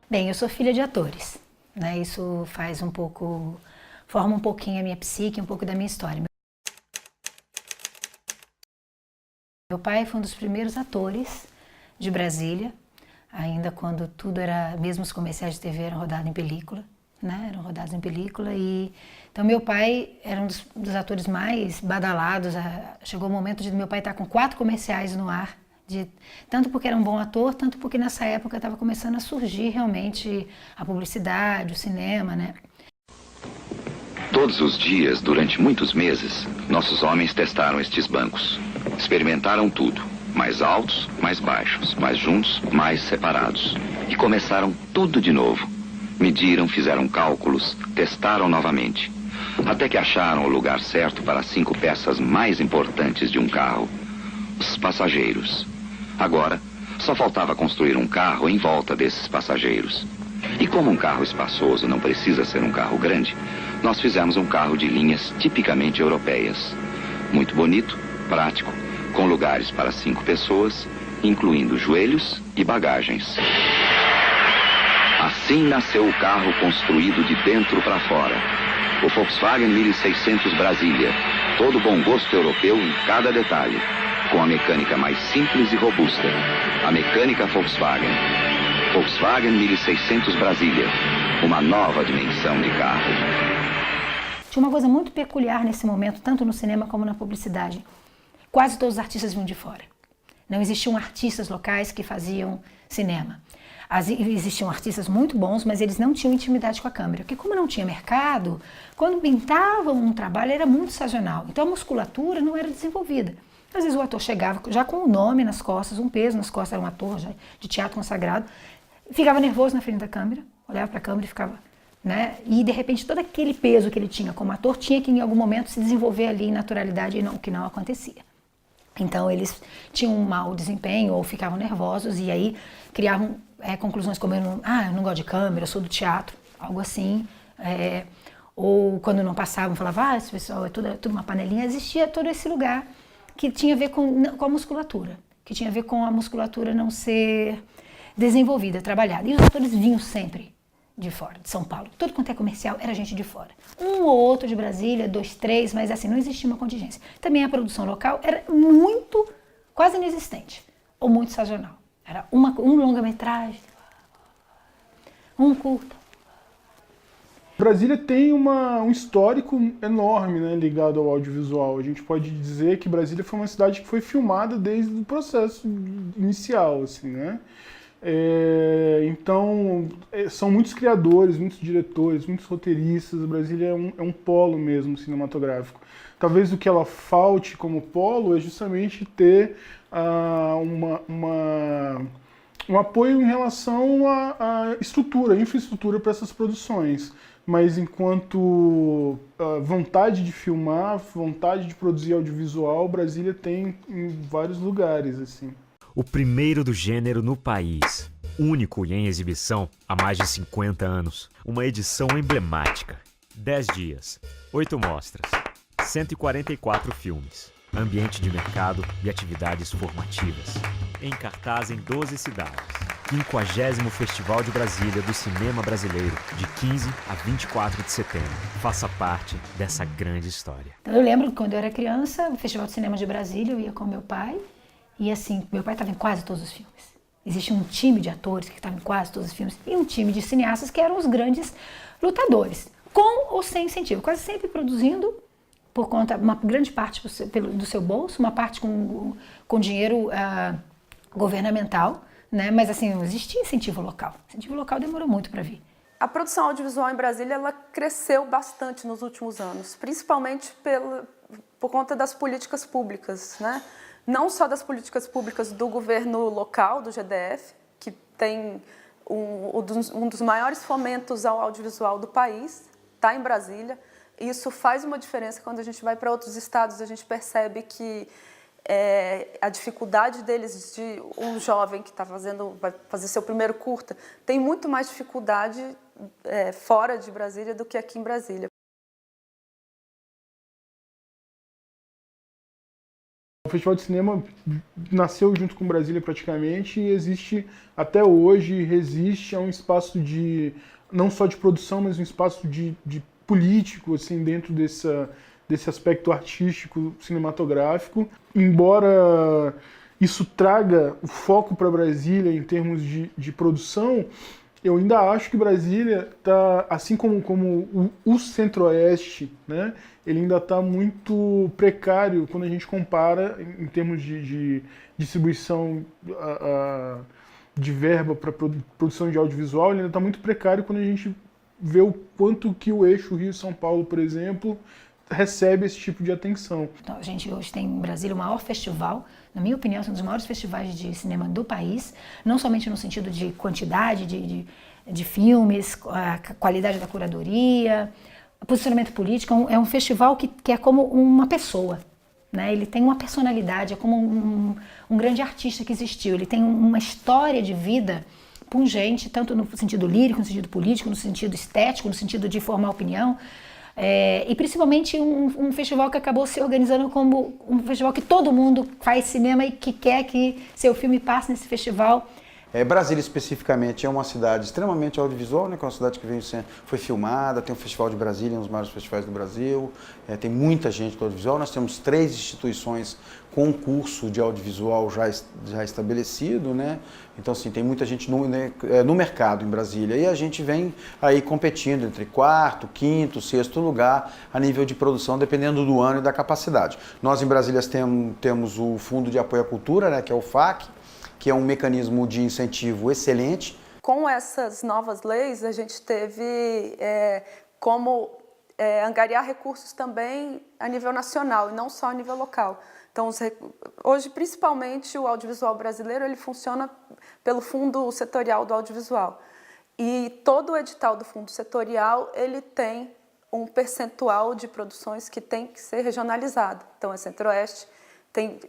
Bem, eu sou filha de atores, né? Isso forma um pouquinho a minha psique, um pouco da minha história. Meu pai foi um dos primeiros atores de Brasília, ainda quando tudo era, mesmo os comerciais de TV eram rodados em película, né? Eram rodados em película e então meu pai era um dos atores mais badalados. Chegou o momento de meu pai estar com 4 comerciais no ar. Tanto porque era um bom ator, tanto porque nessa época estava começando a surgir realmente a publicidade, o cinema, né? Todos os dias, durante muitos meses, nossos homens testaram estes bancos. Experimentaram tudo. Mais altos, mais baixos, mais juntos, mais separados. E começaram tudo de novo. Mediram, fizeram cálculos, testaram novamente. Até que acharam o lugar certo para as 5 peças mais importantes de um carro. Os passageiros. Agora, só faltava construir um carro em volta desses passageiros. E como um carro espaçoso não precisa ser um carro grande, nós fizemos um carro de linhas tipicamente europeias. Muito bonito, prático, com lugares para 5 pessoas, incluindo joelhos e bagagens. Assim nasceu o carro construído de dentro para fora. O Volkswagen 1600 Brasília. Todo bom gosto europeu em cada detalhe. Com a mecânica mais simples e robusta. A mecânica Volkswagen. Volkswagen 1600 Brasília. Uma nova dimensão de carro. Tinha uma coisa muito peculiar nesse momento, tanto no cinema como na publicidade. Quase todos os artistas vinham de fora. Não existiam artistas locais que faziam cinema. Existiam artistas muito bons, mas eles não tinham intimidade com a câmera. Porque como não tinha mercado, quando pintavam um trabalho era muito sazonal. Então a musculatura não era desenvolvida. Às vezes o ator chegava já com um nome nas costas, um peso nas costas, era um ator já de teatro consagrado, ficava nervoso na frente da câmera, olhava para a câmera e ficava, né? E de repente todo aquele peso que ele tinha como ator tinha que em algum momento se desenvolver ali em naturalidade, o que não acontecia. Então eles tinham um mau desempenho ou ficavam nervosos e aí criavam conclusões como eu não gosto de câmera, eu sou do teatro, algo assim. Ou quando não passavam, falavam, esse pessoal é tudo uma panelinha. Existia todo esse lugar que tinha a ver com a musculatura, que tinha a ver com a musculatura não ser desenvolvida, trabalhada. E os atores vinham sempre de fora, de São Paulo. Tudo quanto é comercial era gente de fora. Um ou outro de Brasília, 2, 3, mas assim, não existia uma contingência. Também a produção local era quase inexistente, ou muito sazonal. Era um longa-metragem, um curta. Brasília tem um histórico enorme, né, ligado ao audiovisual. A gente pode dizer que Brasília foi uma cidade que foi filmada desde o processo inicial, assim, né? Então, são muitos criadores, muitos diretores, muitos roteiristas. Brasília é um polo mesmo cinematográfico. Talvez o que ela falte como polo é justamente ter um apoio em relação à infraestrutura para essas produções. Mas enquanto vontade de filmar, vontade de produzir audiovisual, Brasília tem em vários lugares, assim. O primeiro do gênero no país, único e em exibição há mais de 50 anos. Uma edição emblemática. 10 dias, 8 mostras, 144 filmes, ambiente de mercado e atividades formativas. Em cartaz em 12 cidades. 50º Festival de Brasília do Cinema Brasileiro, de 15 a 24 de setembro. Faça parte dessa grande história. Eu lembro que quando eu era criança, o Festival de Cinema de Brasília, eu ia com meu pai. E assim, meu pai estava em quase todos os filmes. Existia um time de atores que estava em quase todos os filmes e um time de cineastas que eram os grandes lutadores, com ou sem incentivo, quase sempre produzindo por conta, uma grande parte do seu bolso, uma parte com dinheiro governamental, né? Mas assim, não existia incentivo local. Incentivo local demorou muito para vir. A produção audiovisual em Brasília ela cresceu bastante nos últimos anos, principalmente por conta das políticas públicas, né? Não só das políticas públicas do governo local, do GDF, que tem um dos maiores fomentos ao audiovisual do país, está em Brasília. Isso faz uma diferença quando a gente vai para outros estados, a gente percebe que a dificuldade deles, de um jovem que vai fazer seu primeiro curta, tem muito mais dificuldade fora de Brasília do que aqui em Brasília. O Festival de Cinema nasceu junto com Brasília praticamente e existe até hoje, resiste a um espaço de, não só de produção, mas um espaço de político, assim, dentro desse aspecto artístico cinematográfico. Embora isso traga o foco para Brasília em termos de produção, eu ainda acho que Brasília está, assim como o Centro-Oeste, né, ele ainda está muito precário quando a gente compara em termos de distribuição de verba para produção de audiovisual, ele ainda está muito precário quando a gente vê o quanto que o eixo Rio-São Paulo, por exemplo, recebe esse tipo de atenção. Então, a gente hoje tem em Brasília o maior festival, na minha opinião, um dos maiores festivais de cinema do país, não somente no sentido de quantidade de filmes, a qualidade da curadoria, posicionamento político. É um festival que é como uma pessoa, né? Ele tem uma personalidade, é como um grande artista que existiu, ele tem uma história de vida pungente, tanto no sentido lírico, no sentido político, no sentido estético, no sentido de formar opinião. E principalmente um festival que acabou se organizando como um festival que todo mundo faz cinema e que quer que seu filme passe nesse festival. Brasília, especificamente, é uma cidade extremamente audiovisual, né? Que é uma cidade que foi filmada, tem o Festival de Brasília, um dos maiores festivais do Brasil, tem muita gente do audiovisual. Nós temos 3 instituições com curso de audiovisual já estabelecido, né? Então, assim, tem muita gente no mercado em Brasília. E a gente vem aí competindo entre 4º, 5º, 6º lugar a nível de produção, dependendo do ano e da capacidade. Nós, em Brasília, temos o Fundo de Apoio à Cultura, né? Que é o FAC, que é um mecanismo de incentivo excelente. Com essas novas leis, a gente teve como angariar recursos também a nível nacional e não só a nível local. Então, hoje, principalmente, o audiovisual brasileiro ele funciona pelo Fundo Setorial do Audiovisual. E todo o edital do Fundo Setorial ele tem um percentual de produções que tem que ser regionalizado. Então, Centro-Oeste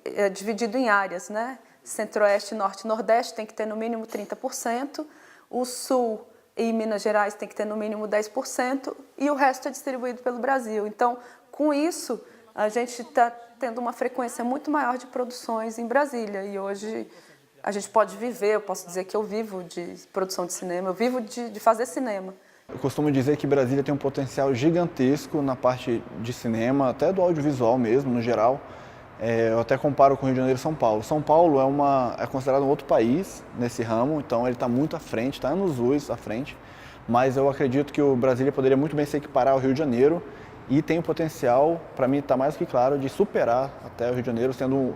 é dividido em áreas, né? Centro-Oeste, Norte e Nordeste tem que ter no mínimo 30%, o Sul e Minas Gerais tem que ter no mínimo 10% e o resto é distribuído pelo Brasil. Então, com isso, a gente está tendo uma frequência muito maior de produções em Brasília e hoje a gente pode viver, eu posso dizer que eu vivo de produção de cinema, eu vivo de fazer cinema. Eu costumo dizer que Brasília tem um potencial gigantesco na parte de cinema, até do audiovisual mesmo, no geral. Eu até comparo com o Rio de Janeiro e São Paulo. São Paulo é considerado um outro país nesse ramo, então ele está muito à frente, está anos-luz à frente. Mas eu acredito que o Brasília poderia muito bem se equiparar ao Rio de Janeiro e tem o potencial, para mim está mais do que claro, de superar até o Rio de Janeiro, sendo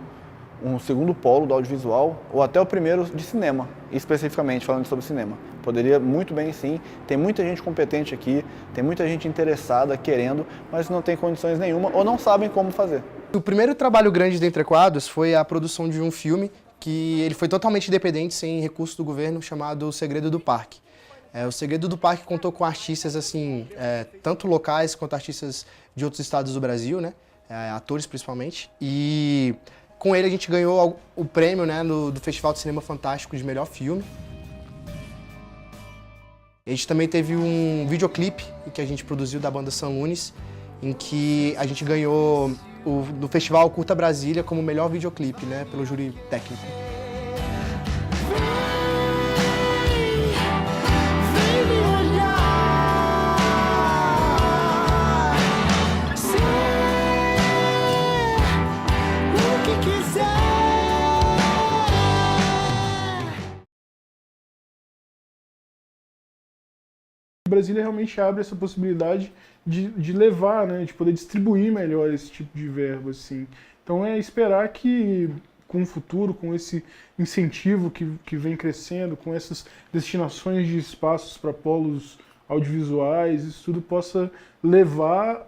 um segundo polo do audiovisual ou até o primeiro de cinema, especificamente falando sobre cinema. Poderia muito bem sim, tem muita gente competente aqui, tem muita gente interessada, querendo, mas não tem condições nenhuma ou não sabem como fazer. O primeiro trabalho grande do Entre Quadros foi a produção de um filme que ele foi totalmente independente, sem recurso do governo, chamado O Segredo do Parque. O Segredo do Parque contou com artistas assim, tanto locais quanto artistas de outros estados do Brasil, né? Atores principalmente. E com ele a gente ganhou o prêmio, né, do Festival de Cinema Fantástico de melhor filme. A gente também teve um videoclipe que a gente produziu da banda São Lunes, em que a gente ganhou do Festival Curta Brasília como melhor videoclipe, né, pelo júri técnico. Brasília realmente abre essa possibilidade de levar, né, de poder distribuir melhor esse tipo de verba, assim. Então é esperar que com o futuro, com esse incentivo que vem crescendo, com essas destinações de espaços para polos audiovisuais, isso tudo possa levar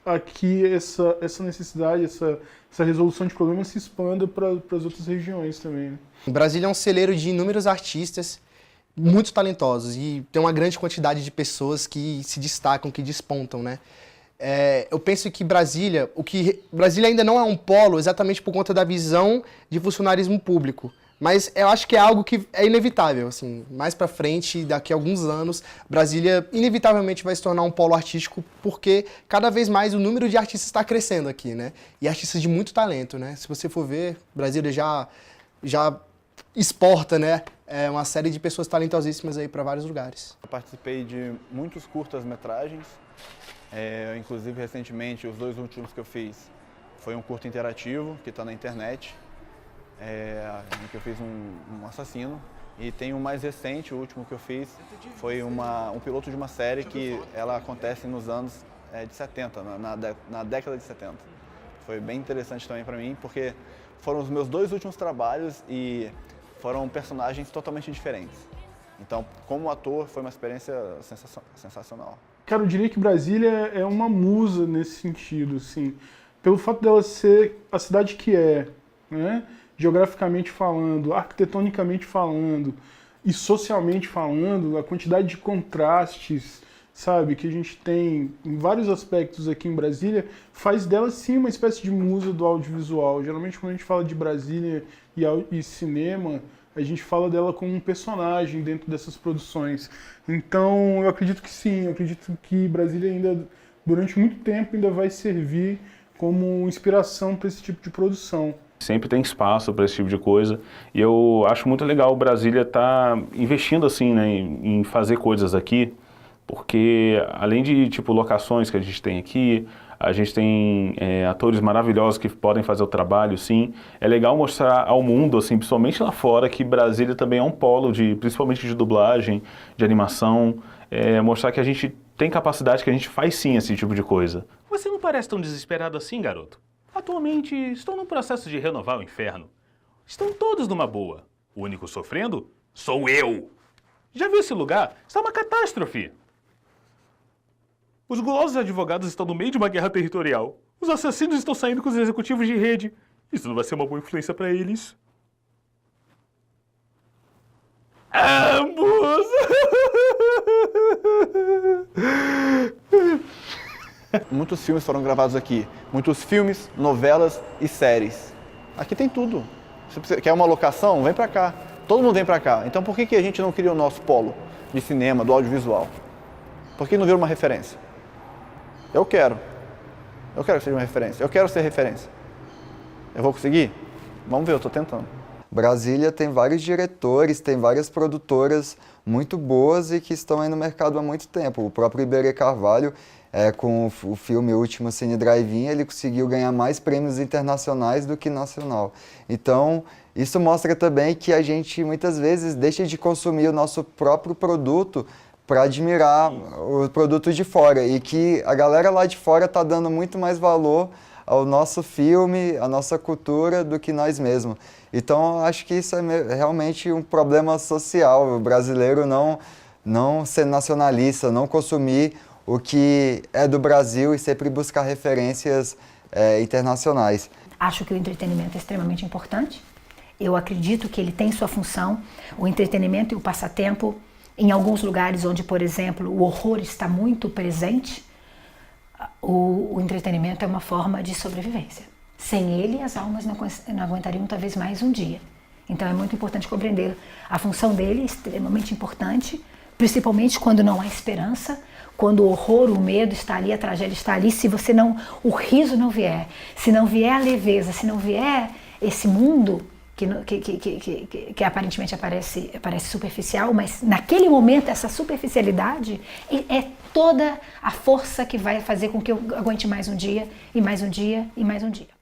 a que essa necessidade, essa resolução de problemas se expanda para as outras regiões também, né? Brasília é um celeiro de inúmeros artistas muito talentosos e tem uma grande quantidade de pessoas que se destacam, que despontam, né? Eu penso que Brasília ainda não é um polo exatamente por conta da visão de funcionarismo público. Mas eu acho que é algo que é inevitável, assim, mais pra frente, daqui a alguns anos, Brasília inevitavelmente vai se tornar um polo artístico, porque cada vez mais o número de artistas está crescendo aqui, né? E artistas de muito talento, né? Se você for ver, Brasília já exporta, né? Uma série de pessoas talentosíssimas aí para vários lugares. Eu participei de muitos curtas-metragens, inclusive recentemente os 2 últimos que eu fiz foi um curto interativo que está na internet, em que eu fiz um assassino, e tem um mais recente, o último que eu fiz foi um piloto de uma série que ela acontece nos anos de 70, na década de 70. Foi bem interessante também para mim, porque foram os meus 2 últimos trabalhos e foram personagens totalmente diferentes. Então, como ator, foi uma experiência sensacional. Cara, eu diria que Brasília é uma musa nesse sentido, assim, pelo fato dela ser a cidade que é, né? Geograficamente falando, arquitetonicamente falando e socialmente falando, a quantidade de contrastes, sabe, que a gente tem em vários aspectos aqui em Brasília, faz dela sim uma espécie de musa do audiovisual. Geralmente quando a gente fala de Brasília e cinema, a gente fala dela como um personagem dentro dessas produções. Então eu acredito que sim, eu acredito que Brasília ainda, durante muito tempo, ainda vai servir como inspiração para esse tipo de produção. Sempre tem espaço para esse tipo de coisa e eu acho muito legal o Brasília estar investindo assim, né, em fazer coisas aqui, porque além de tipo locações que a gente tem aqui, a gente tem atores maravilhosos que podem fazer o trabalho, sim. É legal mostrar ao mundo, assim, principalmente lá fora, que Brasília também é um polo principalmente de dublagem, de animação, mostrar que a gente tem capacidade, que a gente faz sim esse tipo de coisa. Você não parece tão desesperado assim, garoto. Atualmente, estou num processo de renovar o inferno. Estão todos numa boa. O único sofrendo sou eu. Já viu esse lugar? Está uma catástrofe. Os gulosos advogados estão no meio de uma guerra territorial. Os assassinos estão saindo com os executivos de rede. Isso não vai ser uma boa influência para eles. Ambos! Muitos filmes foram gravados aqui. Muitos filmes, novelas e séries. Aqui tem tudo. Se você quer uma locação, vem pra cá. Todo mundo vem pra cá. Então por que a gente não cria o nosso polo de cinema, do audiovisual? Por que não vira uma referência? Eu quero que seja uma referência. Eu quero ser referência. Eu vou conseguir? Vamos ver, eu estou tentando. Brasília tem vários diretores, tem várias produtoras muito boas e que estão aí no mercado há muito tempo. O próprio Iberê Carvalho, com o filme Último Cine Drive-In, ele conseguiu ganhar mais prêmios internacionais do que nacional. Então, isso mostra também que a gente muitas vezes deixa de consumir o nosso próprio produto para admirar o produto de fora e que a galera lá de fora está dando muito mais valor ao nosso filme, à nossa cultura, do que nós mesmos. Então, acho que isso é realmente um problema social, o brasileiro não ser nacionalista, não consumir o que é do Brasil e sempre buscar referências internacionais. Acho que o entretenimento é extremamente importante. Eu acredito que ele tem sua função, o entretenimento e o passatempo. Em alguns lugares onde, por exemplo, o horror está muito presente, o entretenimento é uma forma de sobrevivência. Sem ele, as almas não aguentariam talvez mais um dia. Então é muito importante compreender a função dele, é extremamente importante, principalmente quando não há esperança, quando o horror, o medo está ali, a tragédia está ali, o riso não vier, se não vier a leveza, se não vier esse mundo que aparentemente parece superficial, mas naquele momento essa superficialidade é toda a força que vai fazer com que eu aguente mais um dia, e mais um dia, e mais um dia.